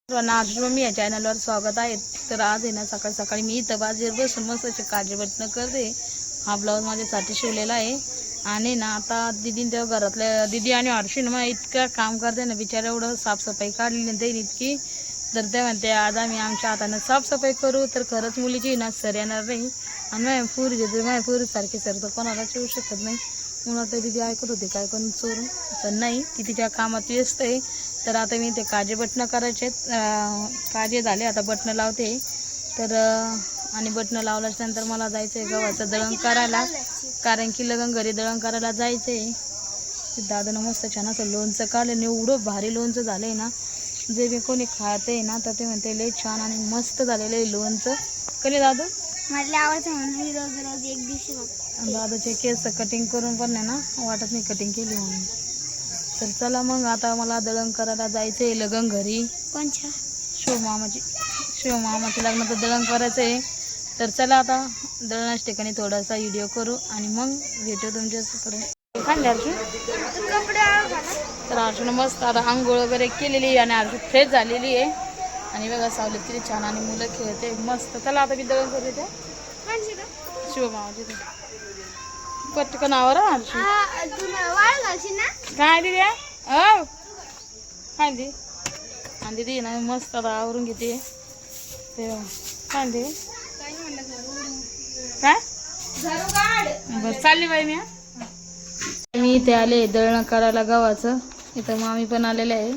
मी या चॅनलवर स्वागत आहे. तर आज आहे ना सकाळी सकाळी मी इथं बाजूवर बसून मस्त काळजी बटणं करते. हा ब्लाऊज माझ्यासाठी शिवलेला आहे. आणि ना आता दिदीन तेव्हा घरातल्या दिदी आणि हर्षीन मग इतकं काम करते ना बिचारा, एवढं साफसफाई काढली देईन इतकी. तर ते म्हणते आज आम्ही आमच्या हातानं साफसफाई करू. तर खरंच मुलीची ना सर येणार नाही. आणि माझ्या पुरीसारखी सर तर कोणालाच येऊ शकत नाही. म्हणून आता दिदी ऐकत होती काय कोण चोरून, तर नाही ती तिच्या कामात व्यस्त आहे. तर आता मी ते काजे बटणं करायचे, काजे झाले आता बटणं लावते. तर आणि बटणं लावल्याच्यानंतर मला जायचं आहे गव्हाचं दळण करायला, कारण की लगन घरी दळण करायला जायचं आहे. दादानं मस्त छान असं लोणचं काढलं, एवढं भारी लोणचं झालं आहे ना, जे मी कोणी खात आहे ना तर ते म्हणते लय छान आणि मस्त झालेलं आहे लोणचं. कधी दादू मला आवडतं म्हणून रोज रोज एक दिवशी दादाचे केस कटिंग करून पण नाही ना वाटत नाही कटिंग केली म्हणून. तर चला मग आता मला दळण करायला जायचं आहे लगन घरी. कोणच्या? शिवमामाच्या लग्नाचं दळण करायचं आहे. तर चला आता दळणाच्या ठिकाणी थोडासा व्हिडिओ करू आणि मग भेटू तुमच्याकडे. खाल्ले अर्जुन तर अर्जुन मस्त आता आंघोळ वगैरे केलेली आहे आणि अर्जुन फ्रेश झालेली आहे. आणि बघा सावलीत किती छान आणि मुलं खेळते मस्त. चला आता मी दळण करू ते शिवमामाची पटकन आवर अर्जुन. काय दिदी काय दे आणि दिदी ना मस्त आता आवरून घेते ते काय दे काय बरं चालली बाई मी इथे आले दळण करायला गव्हाचं. इथं मामी पण आलेले आहे,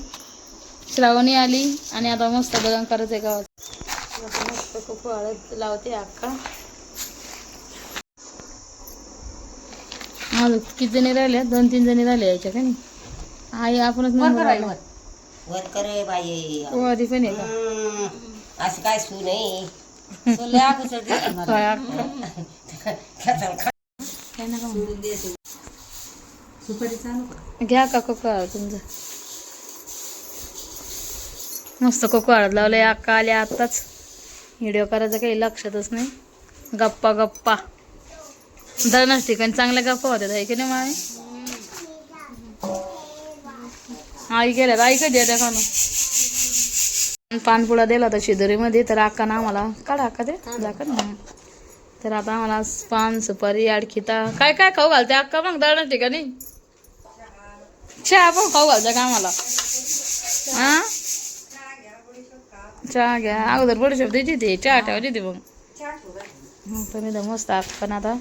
श्रावणी आली आणि आता मस्त दळण करायचं आहे गव्हाचं. मस्त खूप हळद लावते अक्का. माझं किती जणी राहिल्या? 2-3 जणी राहिल्या यायच्या का नाही. आई आपणच नंबर राहिला वर करे बाई आधी पण आहे का असं काय सू नाही घ्या का कोको हळद तुमचं. मस्त कोको हळद लावलंय. अक्का आल्या आत्ताच. व्हिडिओ करायचं काही लक्षातच नाही. गप्पा गप्पा दळणाच ठिकाणी चांगल्या गप्पा होत्या आहे की नाही माय. आई गेल्या आई कधी येत्या का पानपुडा दिला होता शिदोरीमध्ये. तर अक्का ना आम्हाला काढा अक्का ते दाखत ना. तर आता आम्हाला पान सुपारी आडखिता काय काय खाऊ घालते अक्का मग दळणाच ठिकाणी. चहा पण खाऊ घालते का आम्हाला? हा चहा घ्या अगोदर बडीशेप द्यायची ते चहा ठेवायची ती मग तुम्ही तर मस्त पण आता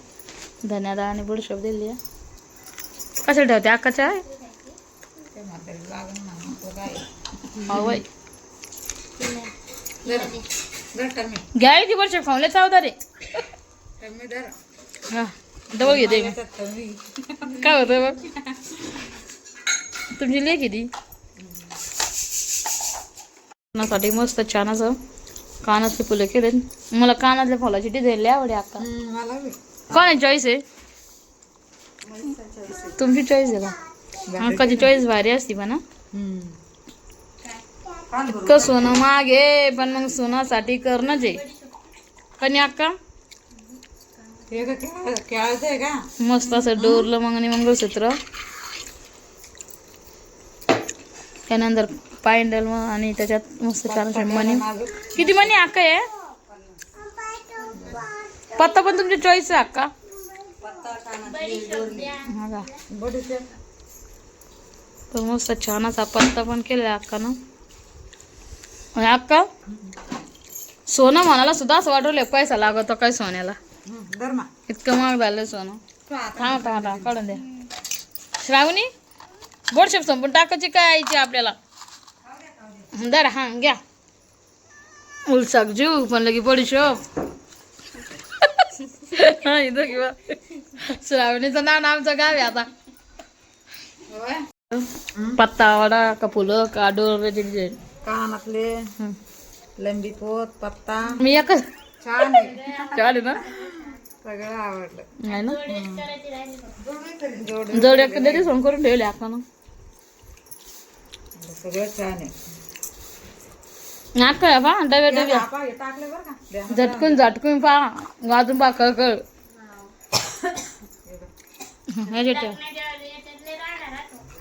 धन्यादा आणि बडीशेप दिली आहे. कशाला ठेवते अक्का चहा? बाई घ्या ती बडीशेप खाऊन चावता रे. हा डबल घेते काय होतं बघ तुमची लेक ती साठी मस्त छान असं कानातले फुलं केले. मला कानातल्या फुलाची डिझाईन लय आवडे अक्का. कोणाची चॉईस आहे? तुमची चॉईस आहे का? अक्काची चॉईस भारी असती पण इतकं सोनं मागे पण मग सोनासाठी करणंच आहे कनी अक्का. मस्त असं डोरलं मग आणि मंगळसूत्र त्यानंतर पायंडल मग आणि त्याच्यात मस्त छान मणी. किती मणी अक्का आहे? पत्ता पण तुमची चॉईस आहे अक्का. तर मस्त छान असा पत्ता पण केलाय अक्कानं. अक्का सोनं म्हणाला सुद्धा असं वाटवलं पैसा लागतो काय सोन्याला. इतकं महाग झालं सोनं. थांबा काढून द्या. श्रावणी बडशेप संपून टाकायची काय आईची आपल्याला. दर हा घ्या उलसाक जीव पण लगी बडीशेप. इथं किंवा श्रावणीचं नाव आमचं गाव आहे आता. पत्ता वडा का फुलं का डोर कानातले लंबी पोत पत्ता मी एकच छान आहे ना सगळं आवडलं आहे ना. जोड्या कधी सोन करून ठेवले आपण सगळं छान आहे. नाका पा डब्या टाकले बरं का झटकून पा वाजून पा कळ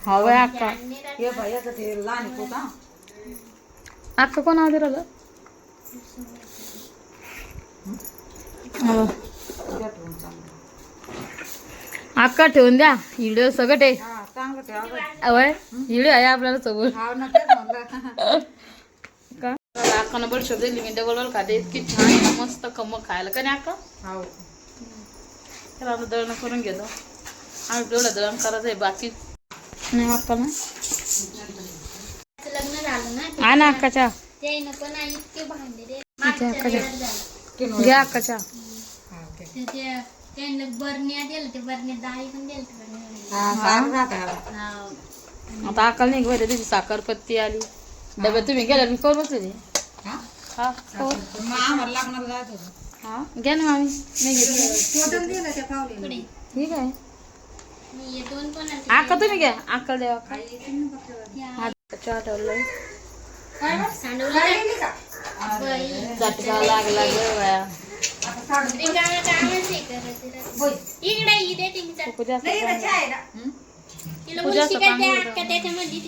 हवं अक्का. हे बाई आता ते लहान पोत अक्का कोण आवाज राहिलं अक्का ठेवून द्या व्हिडिओ सगळं आहे हा चांगलं ते आवडलं. अवय व्हिडिओ आहे आपल्याला समोर हाव ना तेच म्हणलं. का अक्कानं बडशोप दिली मी डबल खाते इतकी छान आहे ना, मस्त खमक खायला का नाही अक्का हाव. तर आपलं दळण करून घेतो आम्ही तेवढं दळण करायचं आहे बाकी नाही अक्का ना लग्न झालं ना हा ना अक्काच्या ते नको ना इतके भांडे रे इथे अक्काच्या झालं घ्या अक्काच्या हा, ओके. ते त्यांना बरण्या दिलं ते बरण्या डाळी पण दिलं हा, सारं राहतं आता. आता अक्काला नाही बरं त्याची साखरपत्ती आली डब्यात तुम्ही गेल्यावर मी करून बसले हा? हा हो मग आम्हाला लागणार जायचं होतं. हा घ्या ना मामी मी घेतली टोटल दिलं त्या पावलेलं. ठीक आहे मी हे दोन पण अक्का तुम्ही घ्या अक्का द्या अक्का हा चहा ठेवलंय सांडवलं चटका लागला ग बाया इकडे ही देते मी पूजा तिला पूजा मुलगी काय त्या त्याच्यामध्ये